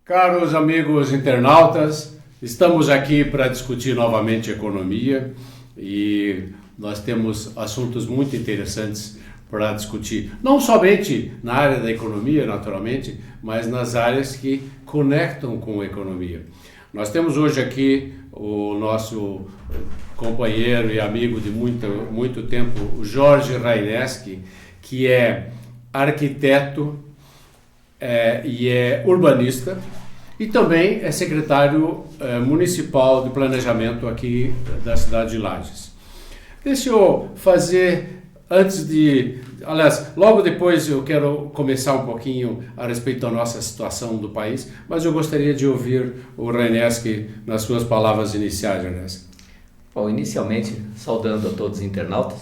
Caros amigos internautas, estamos aqui para discutir novamente economia e nós temos assuntos muito interessantes para discutir, não somente na área da economia, naturalmente, mas nas áreas que conectam com a economia. Nós temos hoje aqui o nosso companheiro e amigo de muito tempo, o Jorge Raineski, que é arquiteto e é urbanista e também é secretário municipal de planejamento aqui da cidade de Lages. Deixa eu fazer, logo depois eu quero começar um pouquinho a respeito da nossa situação do país, mas eu gostaria de ouvir o Raineski nas suas palavras iniciais, Raineski. Bom, inicialmente, saudando a todos os internautas,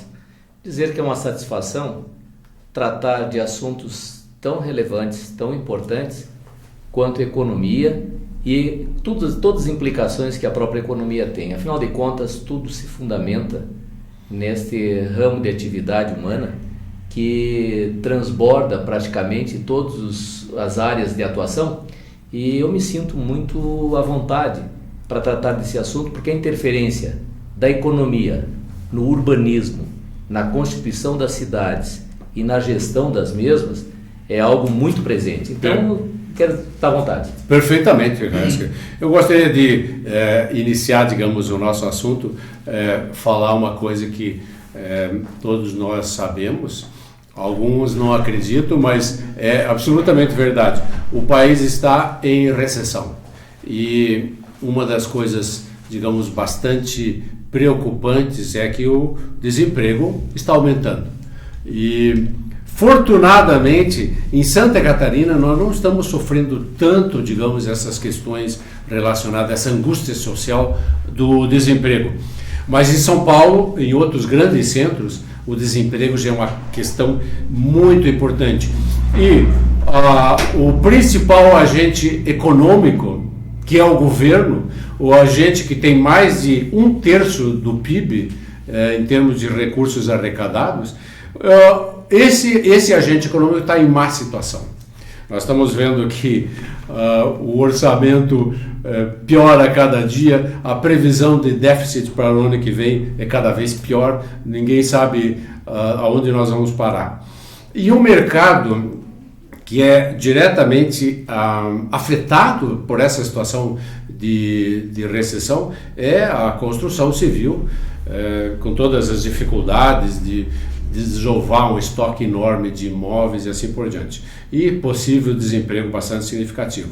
dizer que é uma satisfação tratar de assuntos tão relevantes, tão importantes quanto a economia e todas as implicações que a própria economia tem. Afinal de contas, tudo se fundamenta neste ramo de atividade humana que transborda praticamente todas as áreas de atuação, e eu me sinto muito à vontade para tratar desse assunto, porque a interferência da economia no urbanismo, na constituição das cidades e na gestão das mesmas é algo muito presente. Então, quero estar à vontade. Perfeitamente, Raineski. Eu gostaria de iniciar, digamos, o nosso assunto, falar uma coisa que todos nós sabemos, alguns não acreditam, mas é absolutamente verdade. O país está em recessão e uma das coisas, digamos, bastante preocupantes é que o desemprego está aumentando. E fortunadamente, em Santa Catarina, nós não estamos sofrendo tanto, digamos, essas questões relacionadas a essa angústia social do desemprego. Mas em São Paulo, em outros grandes centros, o desemprego já é uma questão muito importante. E o principal agente econômico, que é o governo, o agente que tem mais de 1/3 do PIB, em termos de recursos arrecadados, esse agente econômico está em má situação. Nós estamos vendo que o orçamento piora a cada dia, a previsão de déficit para o ano que vem é cada vez pior, ninguém sabe aonde nós vamos parar. E o mercado, que é diretamente afetado por essa situação de recessão, é a construção civil, com todas as dificuldades de desovar um estoque enorme de imóveis e assim por diante, e possível desemprego bastante significativo.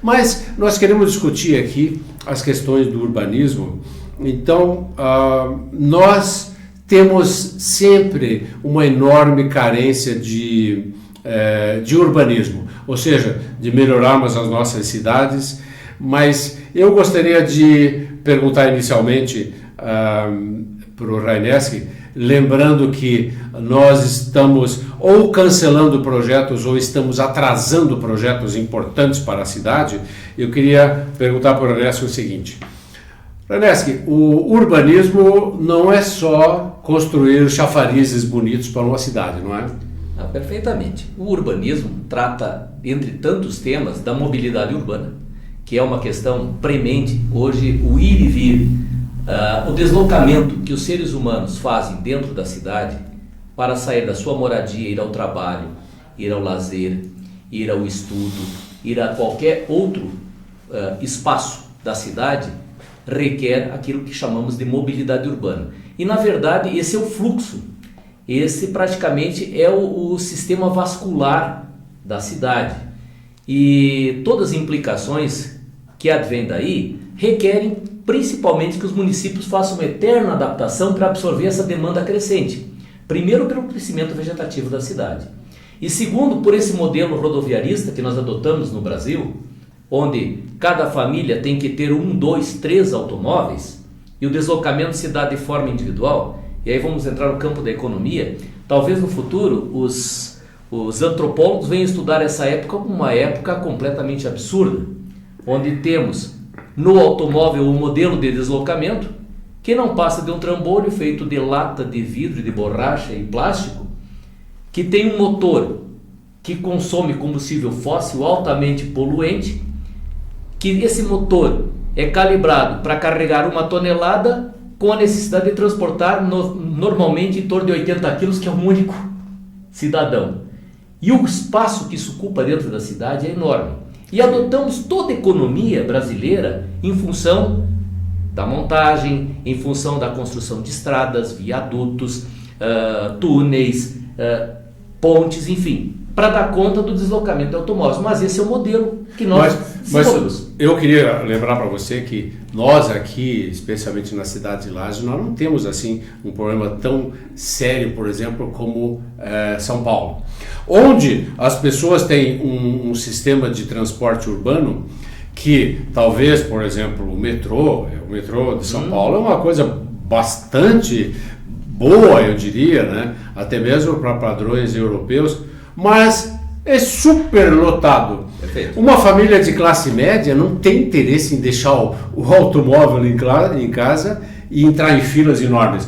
Mas nós queremos discutir aqui as questões do urbanismo. Então, nós temos sempre uma enorme carência de urbanismo, ou seja, de melhorarmos as nossas cidades, mas eu gostaria de perguntar inicialmente para o Raineski, lembrando que nós estamos ou cancelando projetos ou estamos atrasando projetos importantes para a cidade. Eu queria perguntar para o Raineski o seguinte: Raineski, o urbanismo não é só construir chafarizes bonitos para uma cidade, não é? Perfeitamente. O urbanismo trata, entre tantos temas, da mobilidade urbana, que é uma questão premente hoje, o ir e vir. O deslocamento que os seres humanos fazem dentro da cidade para sair da sua moradia, ir ao trabalho, ir ao lazer, ir ao estudo, ir a qualquer outro espaço da cidade, requer aquilo que chamamos de mobilidade urbana. E na verdade esse é o fluxo, esse praticamente é o sistema vascular da cidade. E todas as implicações que advêm daí requerem principalmente que os municípios façam uma eterna adaptação para absorver essa demanda crescente. Primeiro, pelo crescimento vegetativo da cidade. E segundo, por esse modelo rodoviarista que nós adotamos no Brasil, onde cada família tem que ter 1, 2, 3 automóveis e o deslocamento se dá de forma individual. E aí vamos entrar no campo da economia. Talvez no futuro os antropólogos venham estudar essa época como uma época completamente absurda, onde temos no automóvel o modelo de deslocamento, que não passa de um trambolho feito de lata, de vidro, de borracha e plástico, que tem um motor que consome combustível fóssil altamente poluente, que esse motor é calibrado para carregar 1 tonelada com a necessidade de transportar normalmente em torno de 80 quilos, que é um único cidadão. E o espaço que isso ocupa dentro da cidade é enorme. E adotamos toda a economia brasileira em função da montagem, em função da construção de estradas, viadutos, túneis, pontes, enfim, para dar conta do deslocamento de automóveis. Mas esse é o modelo que nós mas eu queria lembrar para você que nós aqui, especialmente na cidade de Lages, nós não temos assim um problema tão sério, por exemplo, como São Paulo, onde as pessoas têm um sistema de transporte urbano que talvez, por exemplo, o metrô de São Paulo é uma coisa bastante boa, eu diria, né? Até mesmo para padrões europeus, mas é super lotado. Perfeito. Uma família de classe média não tem interesse em deixar o automóvel em casa e entrar em filas enormes.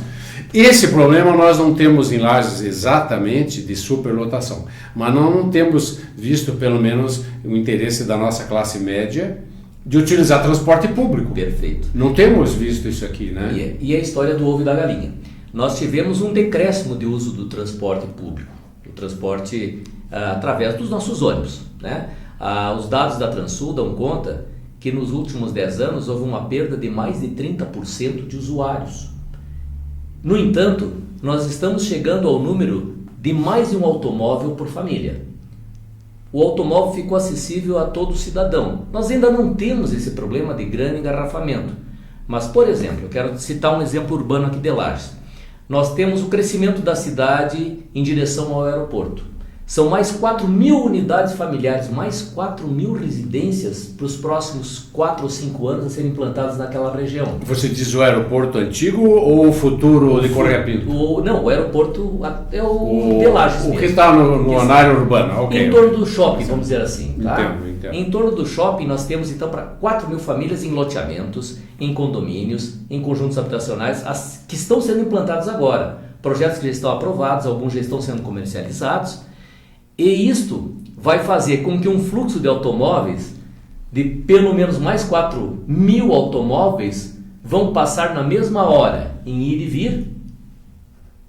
Esse problema nós não temos em Lages exatamente de superlotação, mas não temos visto pelo menos o interesse da nossa classe média de utilizar transporte público. Perfeito. Não temos visto isso aqui, né? E a história do ovo e da galinha. Nós tivemos um decréscimo de uso do transporte público, o transporte através dos nossos ônibus, né? Os dados da Transul dão conta que nos últimos 10 anos houve uma perda de mais de 30% de usuários. No entanto, nós estamos chegando ao número de mais de um automóvel por família. O automóvel ficou acessível a todo cidadão. Nós ainda não temos esse problema de grande engarrafamento. Mas, por exemplo, eu quero citar um exemplo urbano aqui de Lages. Nós temos o crescimento da cidade em direção ao aeroporto. São mais 4.000 unidades familiares, mais 4.000 residências para os próximos 4 ou 5 anos a serem implantadas naquela região. Você diz o aeroporto antigo ou o futuro de Correia Pinto? Não, o aeroporto é o de Lages mesmo. O que está na área urbana, ok. Em torno do shopping, vamos dizer assim. Tá? Entendo. Em torno do shopping nós temos então para 4.000 famílias em loteamentos, em condomínios, em conjuntos habitacionais, que estão sendo implantados agora. Projetos que já estão aprovados, alguns já estão sendo comercializados. E isto vai fazer com que um fluxo de automóveis, de pelo menos mais 4.000 automóveis, vão passar na mesma hora em ir e vir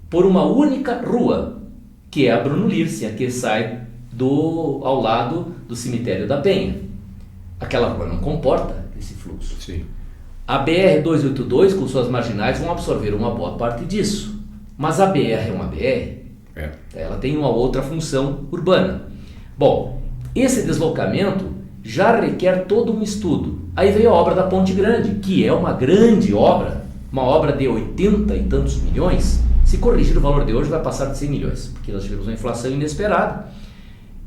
por uma única rua, que é a Bruno Lírcia, que sai ao lado do cemitério da Penha. Aquela rua não comporta esse fluxo. Sim. A BR-282, com suas marginais, vão absorver uma boa parte disso. Mas a BR é uma BR. Ela tem uma outra função urbana. Bom, esse deslocamento já requer todo um estudo. Aí veio a obra da Ponte Grande, que é uma grande obra, uma obra de 80 e tantos milhões. Se corrigir o valor de hoje, vai passar de 100 milhões, porque nós tivemos uma inflação inesperada.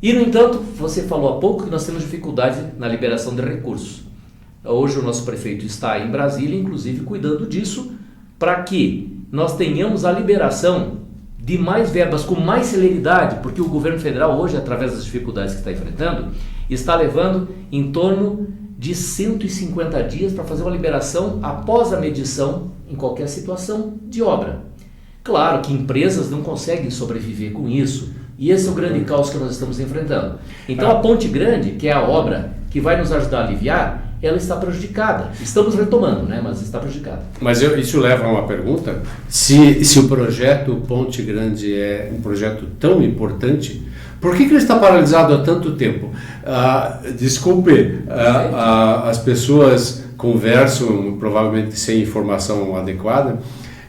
E, no entanto, você falou há pouco que nós temos dificuldade na liberação de recursos. Hoje o nosso prefeito está em Brasília, inclusive, cuidando disso, para que nós tenhamos a liberação de mais verbas com mais celeridade, porque o governo federal hoje, através das dificuldades que está enfrentando, está levando em torno de 150 dias para fazer uma liberação após a medição em qualquer situação de obra. Claro que empresas não conseguem sobreviver com isso, e esse é o grande caos que nós estamos enfrentando. Então a Ponte Grande, que é a obra que vai nos ajudar a aliviar, ela está prejudicada. Estamos retomando, né? Mas está prejudicada. Mas isso leva a uma pergunta. Se o projeto Ponte Grande é um projeto tão importante, por que ele está paralisado há tanto tempo? Desculpe, as pessoas conversam provavelmente sem informação adequada,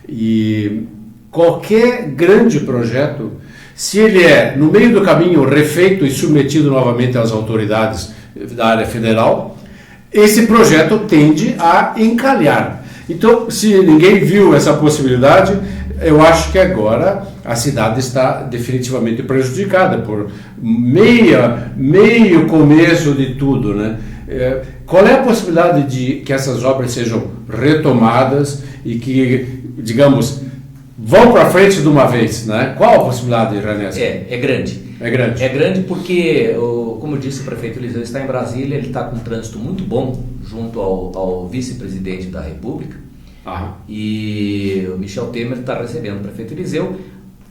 e qualquer grande projeto, se ele é no meio do caminho refeito e submetido novamente às autoridades da área federal, esse projeto tende a encalhar. Então, se ninguém viu essa possibilidade, eu acho que agora a cidade está definitivamente prejudicada por meio começo de tudo, né? Qual é a possibilidade de que essas obras sejam retomadas e que, digamos, vão para frente de uma vez, né? Qual a possibilidade, Janessa? É grande. É grande. É grande porque, como disse, o prefeito Eliseu está em Brasília, ele está com um trânsito muito bom junto ao vice-presidente da República. E o Michel Temer está recebendo o prefeito Eliseu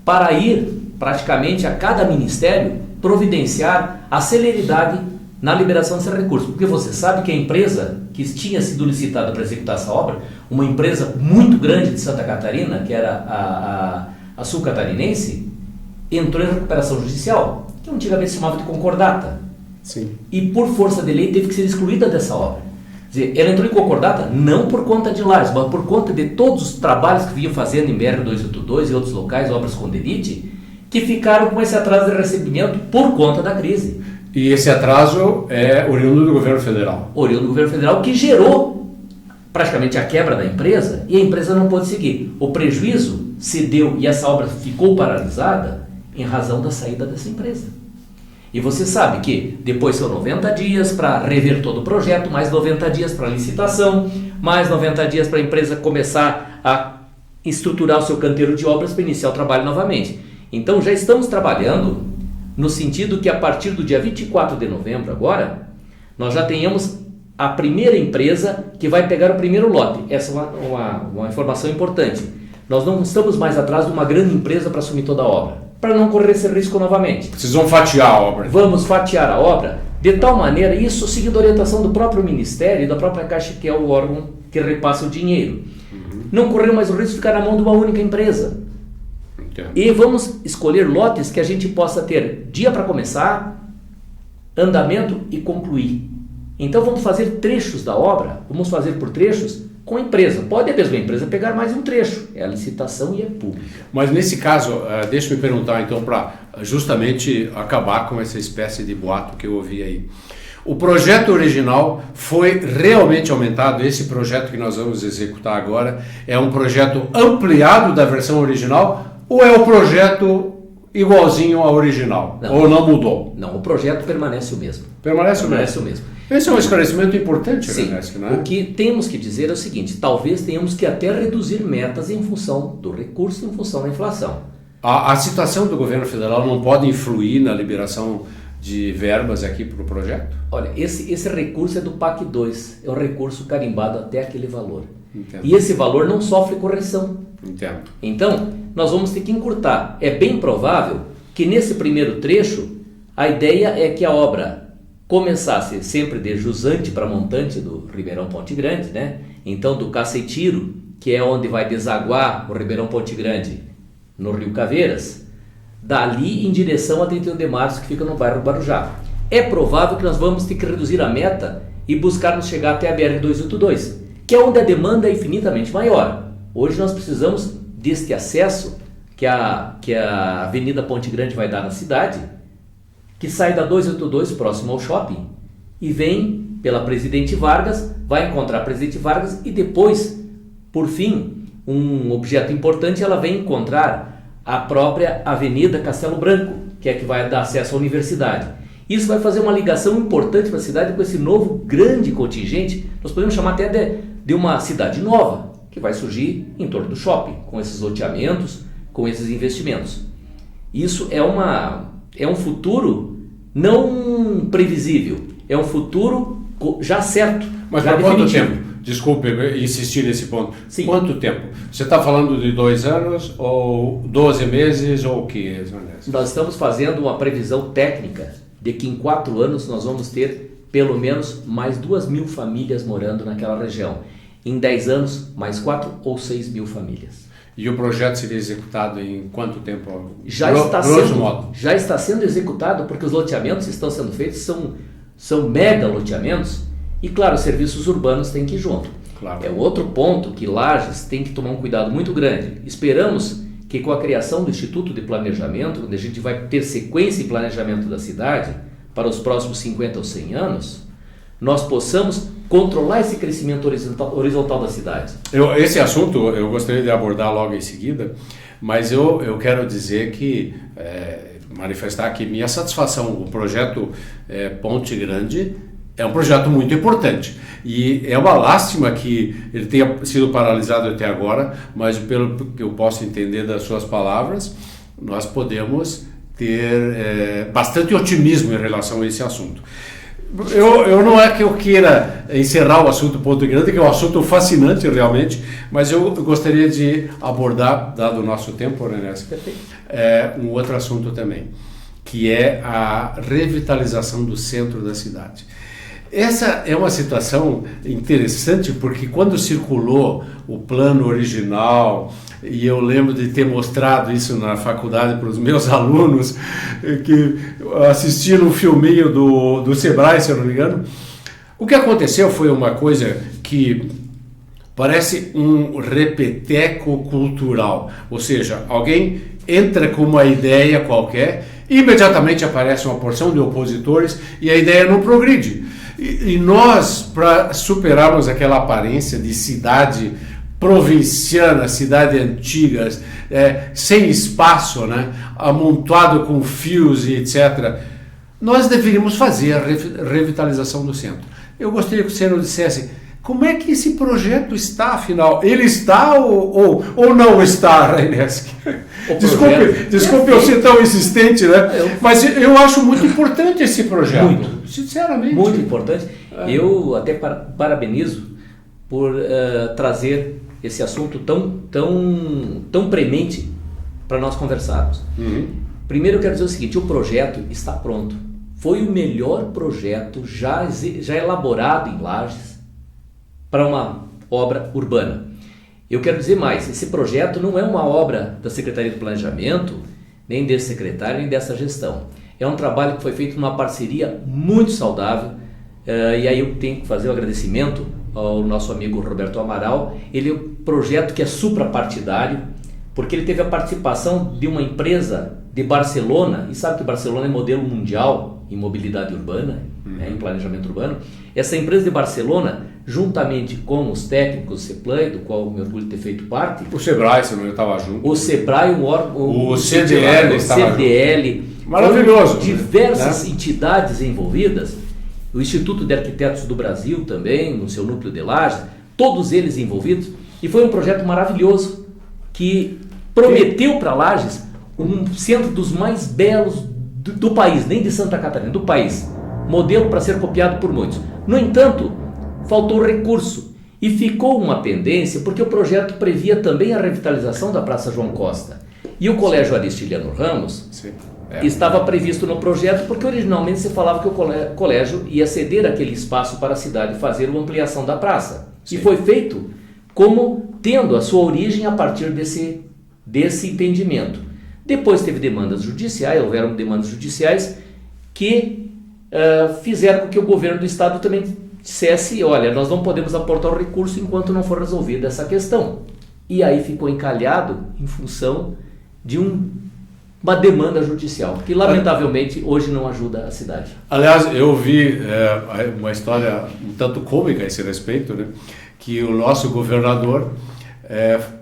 para ir praticamente a cada ministério providenciar a celeridade na liberação desses recursos. Porque você sabe que a empresa que tinha sido licitada para executar essa obra, uma empresa muito grande de Santa Catarina, que era a Sul Catarinense, entrou em recuperação judicial, que antigamente se chamava de concordata. Sim. E por força de lei teve que ser excluída dessa obra. Quer dizer, ela entrou em concordata não por conta de Lages, mas por conta de todos os trabalhos que vinham fazendo em BR-282 e outros locais, obras com DENIT, que ficaram com esse atraso de recebimento por conta da crise. E esse atraso é oriundo do governo federal. Oriundo do governo federal, que gerou praticamente a quebra da empresa, e a empresa não pôde seguir. O prejuízo se deu e essa obra ficou paralisada em razão da saída dessa empresa. E você sabe que depois são 90 dias para rever todo o projeto, mais 90 dias para licitação, mais 90 dias para a empresa começar a estruturar o seu canteiro de obras para iniciar o trabalho novamente. Então já estamos trabalhando no sentido que a partir do dia 24 de novembro agora, nós já tenhamos a primeira empresa que vai pegar o primeiro lote. Essa é uma informação importante. Nós não estamos mais atrás de uma grande empresa para assumir toda a obra, para não correr esse risco novamente. Vocês vão fatiar a obra? Vamos fatiar a obra de tal maneira, isso seguindo a orientação do próprio Ministério e da própria Caixa, que é o órgão que repassa o dinheiro. Não correr mais o risco de ficar na mão de uma única empresa. Entendo. E vamos escolher lotes que a gente possa ter dia para começar, andamento e concluir. Então vamos fazer trechos da obra, vamos fazer por trechos com a empresa. Pode a mesma empresa pegar mais um trecho, é a licitação e é público. Mas nesse caso, deixa eu me perguntar então, para justamente acabar com essa espécie de boato que eu ouvi aí. O projeto original foi realmente aumentado? Esse projeto que nós vamos executar agora é um projeto ampliado da versão original ou é o projeto igualzinho ao original? Não, ou não mudou? Não, o projeto permanece o mesmo. Permanece o mesmo. Esse é um esclarecimento importante, sim. Ernesto, né? O que temos que dizer é o seguinte: talvez tenhamos que até reduzir metas em função do recurso, em função da inflação. A situação do governo federal não pode influir na liberação de verbas aqui para o projeto? Olha, esse recurso é do PAC 2, é um recurso carimbado até aquele valor. Entendo. E esse valor não sofre correção. Entendo. Então, nós vamos ter que encurtar. É bem provável que nesse primeiro trecho, a ideia é que a obra começasse sempre de jusante para montante do Ribeirão Ponte Grande, né? Então, do Cacetiro, que é onde vai desaguar o Ribeirão Ponte Grande, no Rio Caveiras, dali em direção a 31 de março, que fica no bairro Guarujá. É provável que nós vamos ter que reduzir a meta e buscarmos chegar até a BR-282, que é onde a demanda é infinitamente maior. Hoje nós precisamos deste acesso que a Avenida Ponte Grande vai dar na cidade, que sai da 282 próximo ao shopping e vem pela Presidente Vargas, vai encontrar a Presidente Vargas e depois, por fim, um objeto importante, ela vem encontrar a própria Avenida Castelo Branco, que é que vai dar acesso à universidade. Isso vai fazer uma ligação importante para a cidade com esse novo grande contingente. Nós podemos chamar até de uma cidade nova, que vai surgir em torno do shopping, com esses loteamentos, com esses investimentos. Isso é um futuro não previsível, é um futuro já certo. Mas já por quanto definitivo. tempo? Desculpe insistir nesse ponto. Sim. Quanto tempo? Você está falando de 2 anos, ou 12 meses, ou o que? Nós estamos fazendo uma previsão técnica de que em 4 anos nós vamos ter pelo menos mais 2.000 famílias morando naquela região. Em 10 anos, mais 4 ou 6 mil famílias. E o projeto seria executado em quanto tempo? Já está sendo executado, porque os loteamentos que estão sendo feitos são mega loteamentos e, claro, os serviços urbanos têm que ir junto. Claro. É outro ponto que Lages tem que tomar um cuidado muito grande. Esperamos que com a criação do Instituto de Planejamento, onde a gente vai ter sequência e planejamento da cidade para os próximos 50 ou 100 anos, nós possamos controlar esse crescimento horizontal da cidade. Esse assunto eu gostaria de abordar logo em seguida, mas eu quero dizer que, manifestar aqui minha satisfação. O projeto Ponte Grande é um projeto muito importante e é uma lástima que ele tenha sido paralisado até agora, mas pelo que eu posso entender das suas palavras, nós podemos ter bastante otimismo em relação a esse assunto. Eu não é que eu queira encerrar o assunto Ponto Grande, que é um assunto fascinante realmente, mas eu gostaria de abordar, dado o nosso tempo, né, um outro assunto também, que é a revitalização do centro da cidade. Essa é uma situação interessante porque quando circulou o plano original, e eu lembro de ter mostrado isso na faculdade para os meus alunos que assistiram um filminho do Sebrae, se eu não me engano, o que aconteceu foi uma coisa que parece um repeteco cultural, ou seja, alguém entra com uma ideia qualquer, imediatamente aparece uma porção de opositores e a ideia não progride. E nós, para superarmos aquela aparência de cidade provinciana, cidade antiga, sem espaço, né, amontoado com fios e etc., nós deveríamos fazer a revitalização do centro. Eu gostaria que o senhor dissesse como é que esse projeto está, afinal. Ele está ou não está, Raineski? Desculpe eu ser tão insistente, né? Mas eu acho muito importante esse projeto. Muito. Sinceramente. Muito importante. Eu até parabenizo por trazer esse assunto tão premente para nós conversarmos. Uhum. Primeiro eu quero dizer o seguinte, o projeto está pronto. Foi o melhor projeto já elaborado em Lages para uma obra urbana. Eu quero dizer mais, esse projeto não é uma obra da Secretaria do Planejamento, nem desse secretário, nem dessa gestão. É um trabalho que foi feito numa parceria muito saudável, e aí eu tenho que fazer o agradecimento ao nosso amigo Roberto Amaral. Ele é um projeto que é suprapartidário, porque ele teve a participação de uma empresa de Barcelona, e sabe que Barcelona é modelo mundial em mobilidade urbana, em planejamento urbano. Essa empresa de Barcelona, juntamente com os técnicos do CEPLAN, do qual eu me orgulho de ter feito parte. O Sebrae, se não estava junto. O Sebrae, o CDL, maravilhoso. Diversas entidades envolvidas, o Instituto de Arquitetos do Brasil também, no seu núcleo de Lages, todos eles envolvidos, e foi um projeto maravilhoso que prometeu para Lages um centro dos mais belos do país, nem de Santa Catarina, do país, modelo para ser copiado por muitos. No entanto, faltou recurso e ficou uma pendência porque o projeto previa também a revitalização da Praça João Costa. E o Colégio Aristiliano Ramos estava previsto no projeto porque originalmente se falava que o colégio ia ceder aquele espaço para a cidade fazer uma ampliação da praça. Sim. E foi feito como tendo a sua origem a partir desse entendimento. Depois teve demandas judiciais, houveram demandas judiciais que fizeram com que o governo do estado também dissesse, olha, nós não podemos aportar o recurso enquanto não for resolvida essa questão. E aí ficou encalhado em função de uma demanda judicial, que lamentavelmente hoje não ajuda a cidade. Aliás, eu vi uma história um tanto cômica a esse respeito, né? Que o nosso governador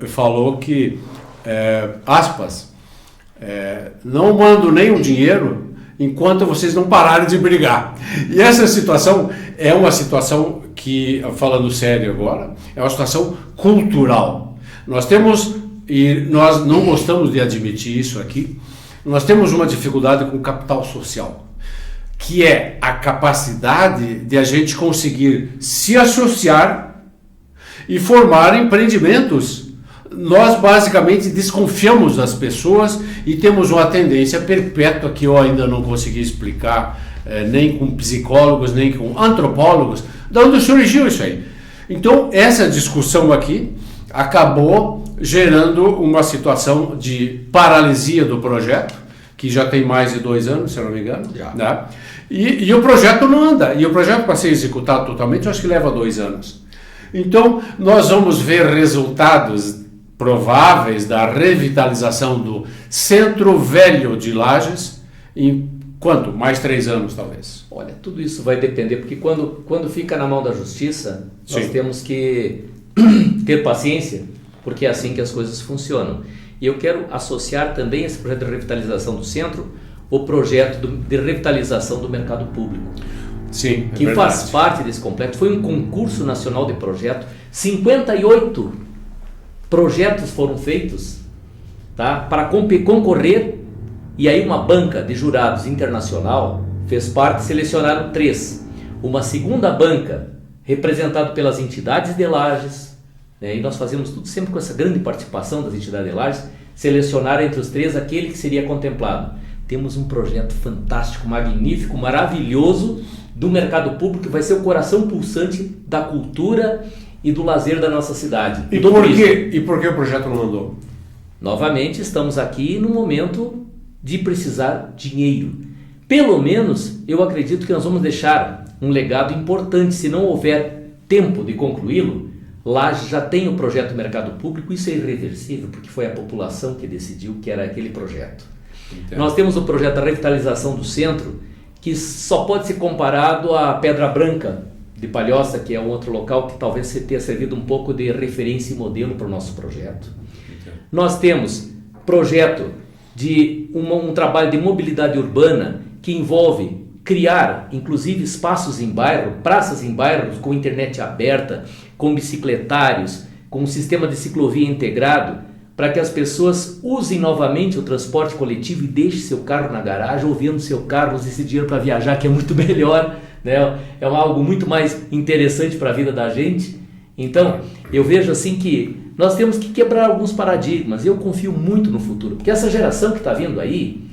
falou que, aspas, não mando nem o dinheiro enquanto vocês não pararem de brigar. E essa situação é uma situação que, falando sério agora, é uma situação cultural. Nós temos, e nós não gostamos de admitir isso aqui, nós temos uma dificuldade com o capital social, que é a capacidade de a gente conseguir se associar e formar empreendimentos. Nós basicamente desconfiamos das pessoas e temos uma tendência perpétua que eu ainda não consegui explicar, nem com psicólogos, nem com antropólogos, de onde surgiu isso aí. Então, essa discussão aqui acabou gerando uma situação de paralisia do projeto, que já tem mais de 2 anos, se eu não me engano. Né? E o projeto não anda. E o projeto, para ser executado totalmente, eu acho que leva 2 anos. Então, nós vamos ver resultados prováveis da revitalização do Centro Velho de Lages em quanto? Mais 3 anos, talvez. Olha, tudo isso vai depender, porque quando fica na mão da justiça, nós temos que ter paciência, porque é assim que as coisas funcionam. E eu quero associar também esse projeto de revitalização do centro, o projeto de revitalização do mercado público. Sim, que faz parte desse complexo. Foi um concurso nacional de projeto, 58 projetos foram feitos, tá, para concorrer E aí uma banca de jurados internacional fez parte, selecionaram 3. Uma segunda banca, representada pelas entidades de Lages, né, e nós fazemos tudo sempre com essa grande participação das entidades de Lages, selecionar entre os 3 aquele que seria contemplado. Temos um projeto fantástico, magnífico, maravilhoso do mercado público, que vai ser o coração pulsante da cultura e do lazer da nossa cidade. E por que o projeto não andou? Novamente, estamos aqui no momento de precisar dinheiro. Pelo menos, eu acredito que nós vamos deixar um legado importante. Se não houver tempo de concluí-lo, lá já tem o projeto Mercado Público. Isso é irreversível, porque foi a população que decidiu que era aquele projeto. Entendo. Nós temos o projeto da revitalização do centro, que só pode ser comparado à Pedra Branca de Palhoça, que é um outro local que talvez tenha servido um pouco de referência e modelo para o nosso projeto. Entendo. Nós temos projeto de um trabalho de mobilidade urbana que envolve criar, inclusive, espaços em bairro, praças em bairros com internet aberta, com bicicletários, com um sistema de ciclovia integrado, para que as pessoas usem novamente o transporte coletivo e deixem seu carro na garagem ou vendo seu carro, usem esse dinheiro para viajar, que é muito melhor, né? É algo muito mais interessante para a vida da gente. Então, eu vejo assim que nós temos que quebrar alguns paradigmas, e eu confio muito no futuro, porque essa geração que está vindo aí,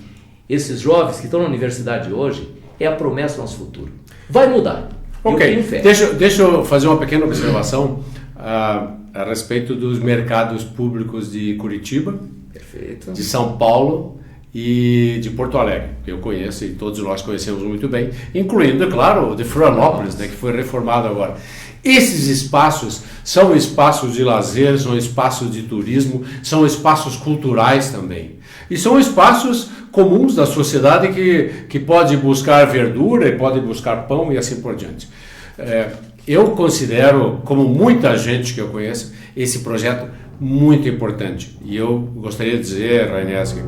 esses jovens que estão na universidade hoje, é a promessa do nosso futuro. Vai mudar. Ok, eu tenho fé. Deixa eu fazer uma pequena observação a respeito dos mercados públicos de Curitiba, perfeito, de São Paulo e de Porto Alegre. Eu conheço e todos nós conhecemos muito bem, incluindo, é claro, o de Florianópolis, né, que foi reformado agora. Esses espaços são espaços de lazer, são espaços de turismo, são espaços culturais também. E são espaços comuns da sociedade que pode buscar verdura e pode buscar pão e assim por diante. Eu considero, como muita gente que eu conheço, esse projeto muito importante. E eu gostaria de dizer, Raineski,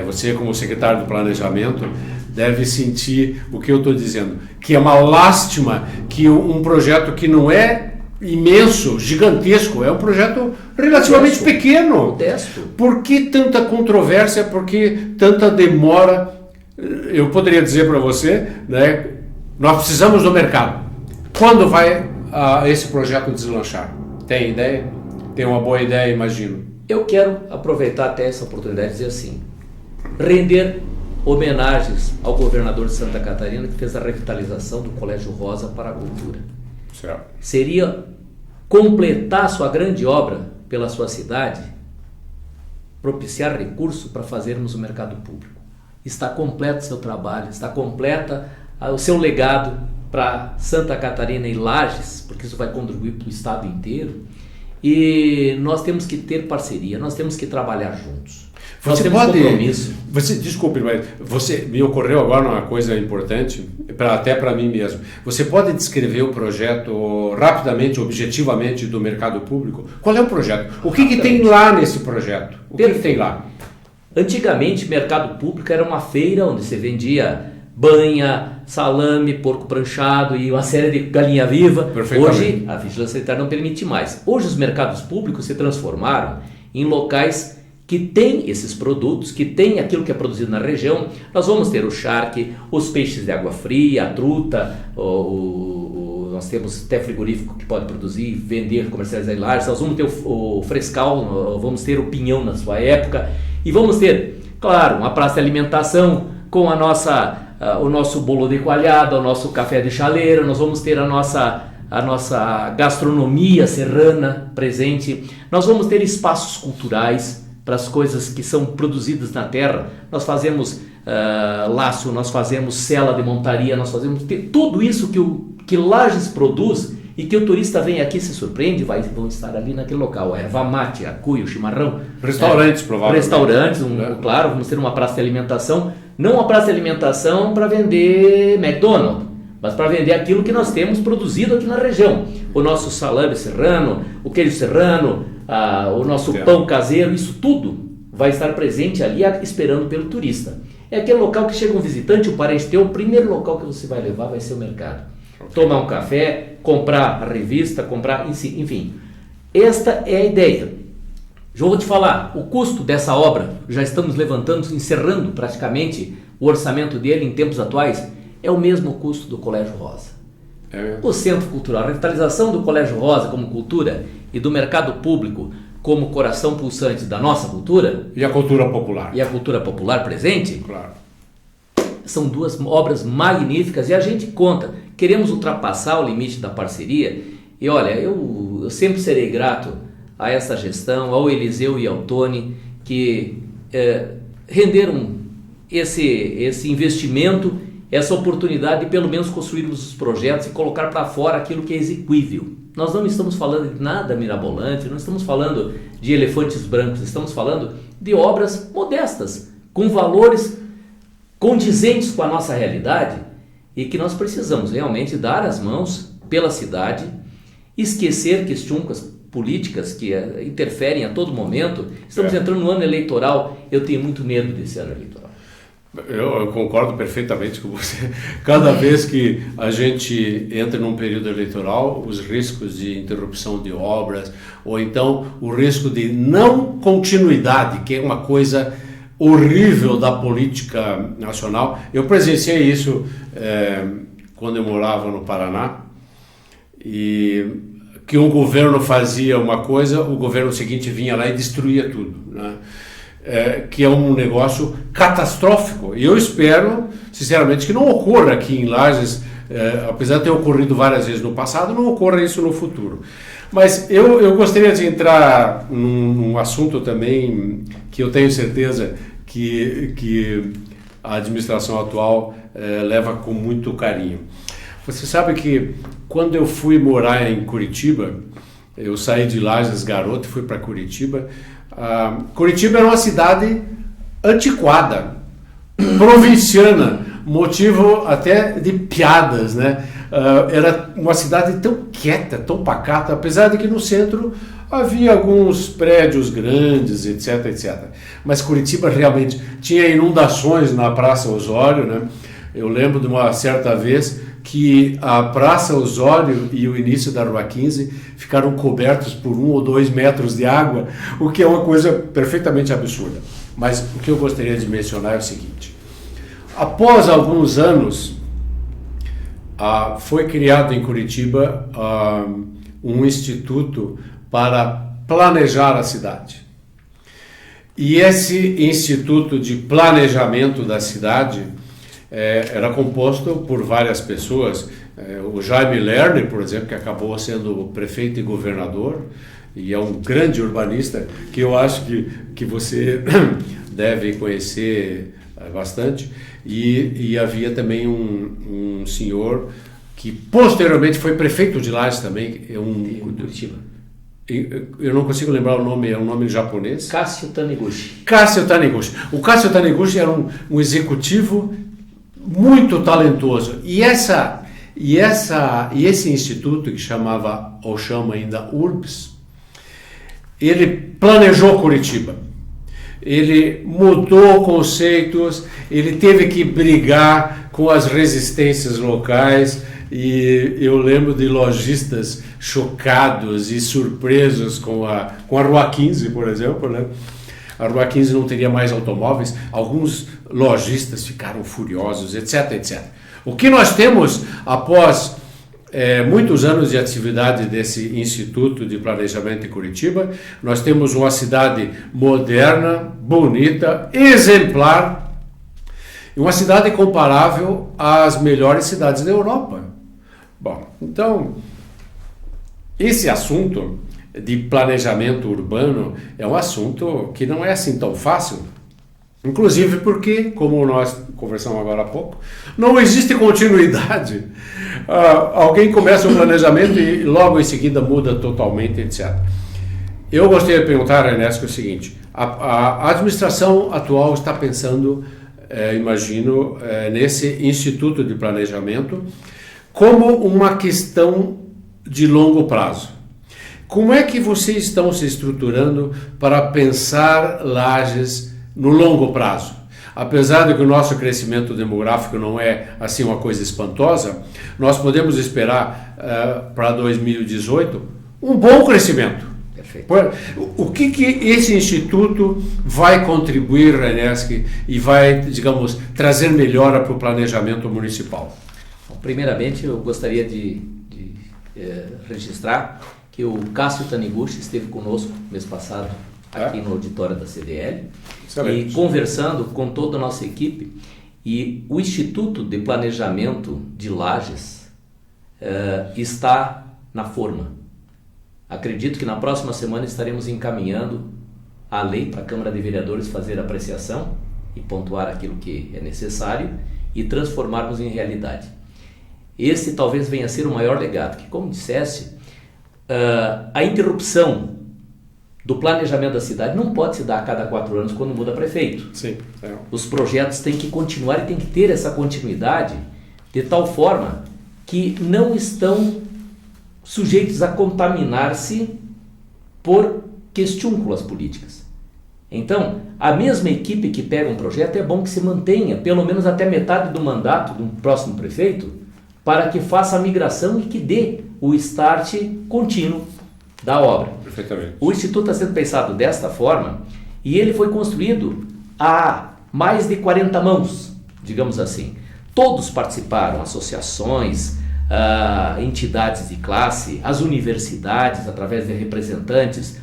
você como secretário do Planejamento deve sentir o que eu estou dizendo, que é uma lástima que um projeto que não é imenso, gigantesco, é um projeto relativamente pequeno. Por que tanta controvérsia, por que tanta demora? Eu poderia dizer para você, né, nós precisamos do mercado. Quando vai esse projeto deslanchar? Tem ideia? Tem uma boa ideia, imagino. Eu quero aproveitar até essa oportunidade e dizer assim, render homenagens ao governador de Santa Catarina, que fez a revitalização do Colégio Rosa para a cultura. Certo. Seria completar sua grande obra pela sua cidade, propiciar recurso para fazermos o mercado público. Está completo o seu trabalho, está completa o seu legado para Santa Catarina e Lages, porque isso vai contribuir para o estado inteiro. E nós temos que ter parceria, nós temos que trabalhar juntos. Nós temos compromisso. Desculpe, mas me ocorreu agora uma coisa importante, até para mim mesmo. Você pode descrever o projeto rapidamente, objetivamente, do mercado público? Qual é o projeto? O que tem lá nesse projeto? O que tem lá? Antigamente, mercado público era uma feira onde se vendia banha, salame, porco pranchado e uma série de galinha viva. Hoje, a vigilância sanitária não permite mais. Hoje, os mercados públicos se transformaram em locais que tem esses produtos, que tem aquilo que é produzido na região. Nós vamos ter o charque, os peixes de água fria, a truta, nós temos até frigorífico que pode produzir, vender, comercializar em Lages. Nós vamos ter o frescal, vamos ter o pinhão na sua época. E vamos ter, claro, uma praça de alimentação com o nosso bolo de coalhada, o nosso café de chaleira. Nós vamos ter a nossa gastronomia serrana presente. Nós vamos ter espaços culturais para as coisas que são produzidas na terra. Nós fazemos laço, nós fazemos sela de montaria, nós fazemos tudo isso que Lages produz e que o turista vem aqui, se surpreende, vão estar ali naquele local. A erva mate, a cuia, o chimarrão. Restaurantes, provavelmente. Restaurantes, claro, vamos ter uma praça de alimentação. Não uma praça de alimentação para vender McDonald's, mas para vender aquilo que nós temos produzido aqui na região. O nosso salame serrano, o queijo serrano, o nosso pão caseiro, isso tudo vai estar presente ali esperando pelo turista. É aquele local que chega um visitante, um parente teu, o primeiro local que você vai levar vai ser o mercado. Tomar um café, comprar a revista, enfim. Esta é a ideia. Já vou te falar, o custo dessa obra, já estamos levantando, encerrando praticamente o orçamento dele em tempos atuais, é o mesmo custo do Colégio Rosa. O Centro Cultural, a revitalização do Colégio Rosa como cultura e do mercado público como coração pulsante da nossa cultura. E a cultura popular. E a cultura popular presente. Claro. São duas obras magníficas e a gente conta. Queremos ultrapassar o limite da parceria. E olha, eu sempre serei grato a essa gestão, ao Eliseu e ao Tony, que renderam esse investimento, essa oportunidade de pelo menos construirmos os projetos e colocar para fora aquilo que é exequível. Nós não estamos falando de nada mirabolante, não estamos falando de elefantes brancos, estamos falando de obras modestas, com valores condizentes com a nossa realidade e que nós precisamos realmente dar as mãos pela cidade, esquecer questões políticas que interferem a todo momento. Estamos entrando no ano eleitoral, eu tenho muito medo desse ano eleitoral. Eu concordo perfeitamente com você. Cada vez que a gente entra num período eleitoral, os riscos de interrupção de obras, ou então o risco de não continuidade, que é uma coisa horrível da política nacional. Eu presenciei isso quando eu morava no Paraná, e que um governo fazia uma coisa, o governo seguinte vinha lá e destruía tudo, né? Que é um negócio catastrófico. E eu espero, sinceramente, que não ocorra aqui em Lages, apesar de ter ocorrido várias vezes no passado, não ocorra isso no futuro. Mas eu gostaria de entrar num assunto também que eu tenho certeza que a administração atual leva com muito carinho. Você sabe que quando eu fui morar em Curitiba, eu saí de Lages garoto e fui para Curitiba. Curitiba era uma cidade antiquada, provinciana, motivo até de piadas, né? Era uma cidade tão quieta, tão pacata, apesar de que no centro havia alguns prédios grandes, etc, etc. Mas Curitiba realmente tinha inundações na Praça Osório, né? Eu lembro de uma certa vez que a Praça Osório e o início da Rua 15 ficaram cobertos por 1 ou 2 metros de água, o que é uma coisa perfeitamente absurda. Mas o que eu gostaria de mencionar é o seguinte: após alguns anos, foi criado em Curitiba um instituto para planejar a cidade. E esse instituto de planejamento da cidade era composto por várias pessoas. O Jaime Lerner, por exemplo, que acabou sendo prefeito e governador, e é um grande urbanista, que eu acho que você deve conhecer bastante. E havia também um senhor que posteriormente foi prefeito de Lages também, Curitiba. Eu não consigo lembrar o nome, é um nome japonês. Cássio Taniguchi. Cássio Taniguchi. O Cássio Taniguchi era um executivo muito talentoso. E esse instituto, que chamava, ou chama ainda URBS, ele planejou Curitiba. Ele mudou conceitos, ele teve que brigar com as resistências locais, e eu lembro de lojistas chocados e surpresos com a Rua 15, por exemplo, né? A Rua 15 não teria mais automóveis, alguns lojistas ficaram furiosos, etc, etc. O que nós temos após muitos anos de atividade desse Instituto de Planejamento em Curitiba, nós temos uma cidade moderna, bonita, exemplar, uma cidade comparável às melhores cidades da Europa. Bom, então, esse assunto de planejamento urbano é um assunto que não é assim tão fácil, inclusive porque, como nós conversamos agora há pouco, não existe continuidade. Alguém começa um planejamento e logo em seguida muda totalmente, etc. Eu gostaria de perguntar, Ernesto, o seguinte: a administração atual está pensando, imagino, nesse Instituto de Planejamento como uma questão de longo prazo. Como é que vocês estão se estruturando para pensar Lages no longo prazo? Apesar de que o nosso crescimento demográfico não é assim uma coisa espantosa, nós podemos esperar para 2018 um bom crescimento. Perfeito. O que esse instituto vai contribuir, Renesc, e vai, digamos, trazer melhora para o planejamento municipal? Bom, primeiramente, eu gostaria de registrar que o Cássio Taniguchi esteve conosco mês passado aqui no auditório da CDL. Excelente. E conversando com toda a nossa equipe, e o Instituto de Planejamento de Lages está na forma. Acredito que na próxima semana estaremos encaminhando a lei para a Câmara de Vereadores fazer apreciação e pontuar aquilo que é necessário e transformarmos em realidade. Esse talvez venha a ser o maior legado, que, como disseste, a interrupção do planejamento da cidade não pode se dar a cada 4 anos quando muda prefeito. Sim. Os projetos têm que continuar e têm que ter essa continuidade de tal forma que não estão sujeitos a contaminar-se por questiúnculas políticas. Então, a mesma equipe que pega um projeto é bom que se mantenha, pelo menos até metade do mandato do próximo prefeito, para que faça a migração e que dê o start contínuo da obra. Perfeitamente. O Instituto está sendo pensado desta forma e ele foi construído a mais de 40 mãos, digamos assim. Todos participaram, associações, entidades de classe, as universidades, através de representantes,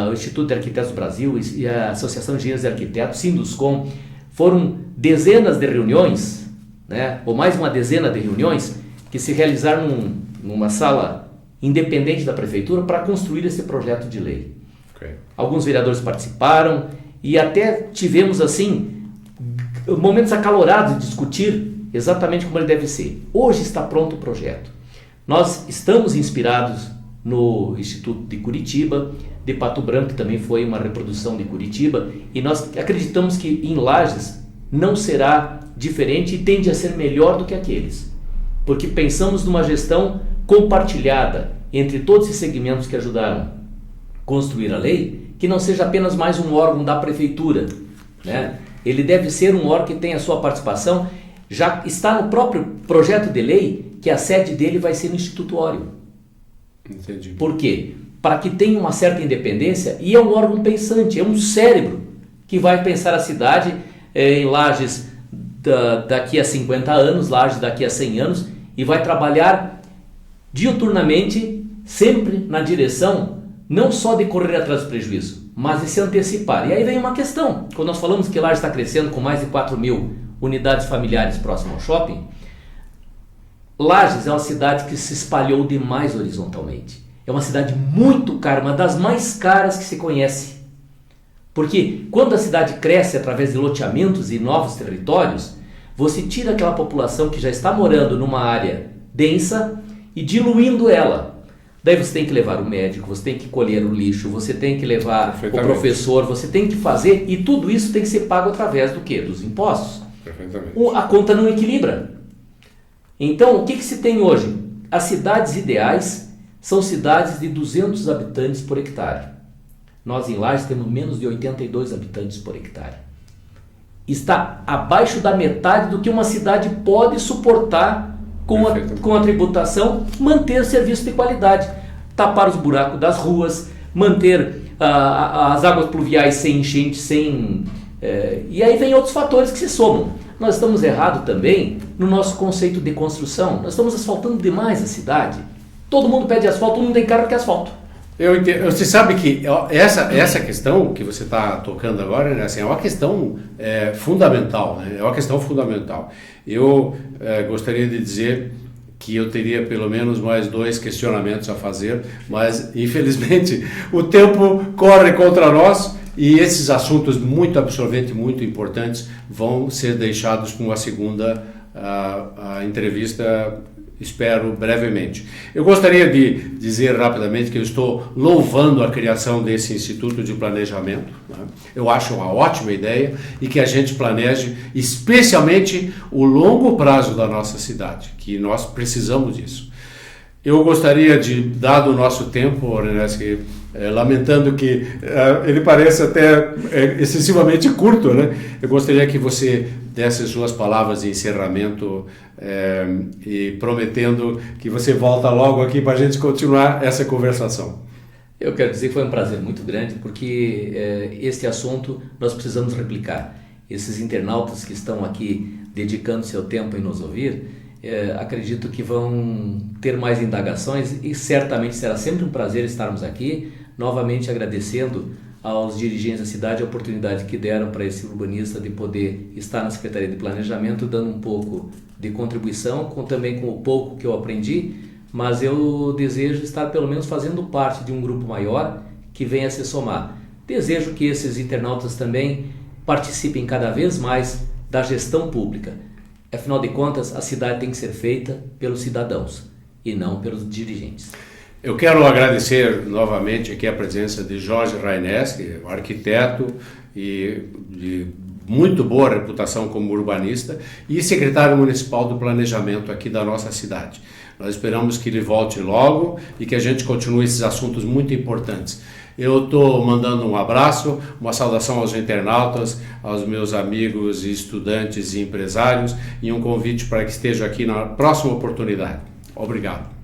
o Instituto de Arquitetos do Brasil e a Associação de Engenheiros e Arquitetos, Sinduscom, foram dezenas de reuniões, né, ou mais uma dezena de reuniões, que se realizaram numa sala independente da prefeitura para construir esse projeto de lei. Okay. Alguns vereadores participaram e até tivemos assim momentos acalorados de discutir exatamente como ele deve ser. Hoje está pronto o projeto. Nós estamos inspirados no Instituto de Curitiba, de Pato Branco, que também foi uma reprodução de Curitiba, e nós acreditamos que em Lages não será diferente e tende a ser melhor do que aqueles, porque pensamos numa gestão compartilhada entre todos esses segmentos que ajudaram a construir a lei, que não seja apenas mais um órgão da prefeitura, né? Ele deve ser um órgão que tenha a sua participação. Já está no próprio projeto de lei que a sede dele vai ser no Instituto Óleo. Entendi. Por quê? Para que tenha uma certa independência, e é um órgão pensante, é um cérebro que vai pensar a cidade em Lages daqui a 50 anos, Lages daqui a 100 anos, e vai trabalhar diuturnamente, sempre na direção não só de correr atrás do prejuízo, mas de se antecipar. E aí vem uma questão, quando nós falamos que Lages está crescendo com mais de 4.000 unidades familiares próximas ao shopping, Lages é uma cidade que se espalhou demais horizontalmente. É uma cidade muito cara, uma das mais caras que se conhece. Porque quando a cidade cresce através de loteamentos e novos territórios, você tira aquela população que já está morando numa área densa e diluindo ela. Daí você tem que levar o médico, você tem que colher o lixo, você tem que levar o professor, você tem que fazer, e tudo isso tem que ser pago através do quê? Dos impostos. A conta não equilibra. Então, o que se tem hoje? As cidades ideais são cidades de 200 habitantes por hectare. Nós em Lages temos menos de 82 habitantes por hectare. Está abaixo da metade do que uma cidade pode suportar com a tributação, manter serviço de qualidade, tapar os buracos das ruas, manter as águas pluviais sem enchente, e aí vem outros fatores que se somam. Nós estamos errados também no nosso conceito de construção. Nós estamos asfaltando demais a cidade. Todo mundo pede asfalto, todo mundo tem carro que asfalto. Eu entendo. Você sabe que essa questão que você está tocando agora, né, assim, é uma questão fundamental, né? É uma questão fundamental. Eu gostaria de dizer que eu teria pelo menos mais 2 questionamentos a fazer, mas infelizmente o tempo corre contra nós e esses assuntos muito absorventes, muito importantes, vão ser deixados com a segunda entrevista, espero brevemente. Eu gostaria de dizer rapidamente que eu estou louvando a criação desse Instituto de Planejamento, né? Eu acho uma ótima ideia e que a gente planeje especialmente o longo prazo da nossa cidade, que nós precisamos disso. Eu gostaria de, dado o nosso tempo, lamentando que ele parece até excessivamente curto, né? Eu gostaria que você desse as suas palavras de encerramento e prometendo que você volta logo aqui para a gente continuar essa conversação. Eu quero dizer que foi um prazer muito grande, porque este assunto nós precisamos replicar. Esses internautas que estão aqui dedicando seu tempo em nos ouvir, acredito que vão ter mais indagações e certamente será sempre um prazer estarmos aqui, novamente agradecendo aos dirigentes da cidade a oportunidade que deram para esse urbanista de poder estar na Secretaria de Planejamento, dando um pouco de contribuição, também com o pouco que eu aprendi, mas eu desejo estar pelo menos fazendo parte de um grupo maior que venha se somar. Desejo que esses internautas também participem cada vez mais da gestão pública. Afinal de contas, a cidade tem que ser feita pelos cidadãos e não pelos dirigentes. Eu quero agradecer novamente aqui a presença de Jorge Raineski, arquiteto e de muito boa reputação como urbanista e secretário municipal do planejamento aqui da nossa cidade. Nós esperamos que ele volte logo e que a gente continue esses assuntos muito importantes. Eu estou mandando um abraço, uma saudação aos internautas, aos meus amigos, estudantes e empresários e um convite para que estejam aqui na próxima oportunidade. Obrigado.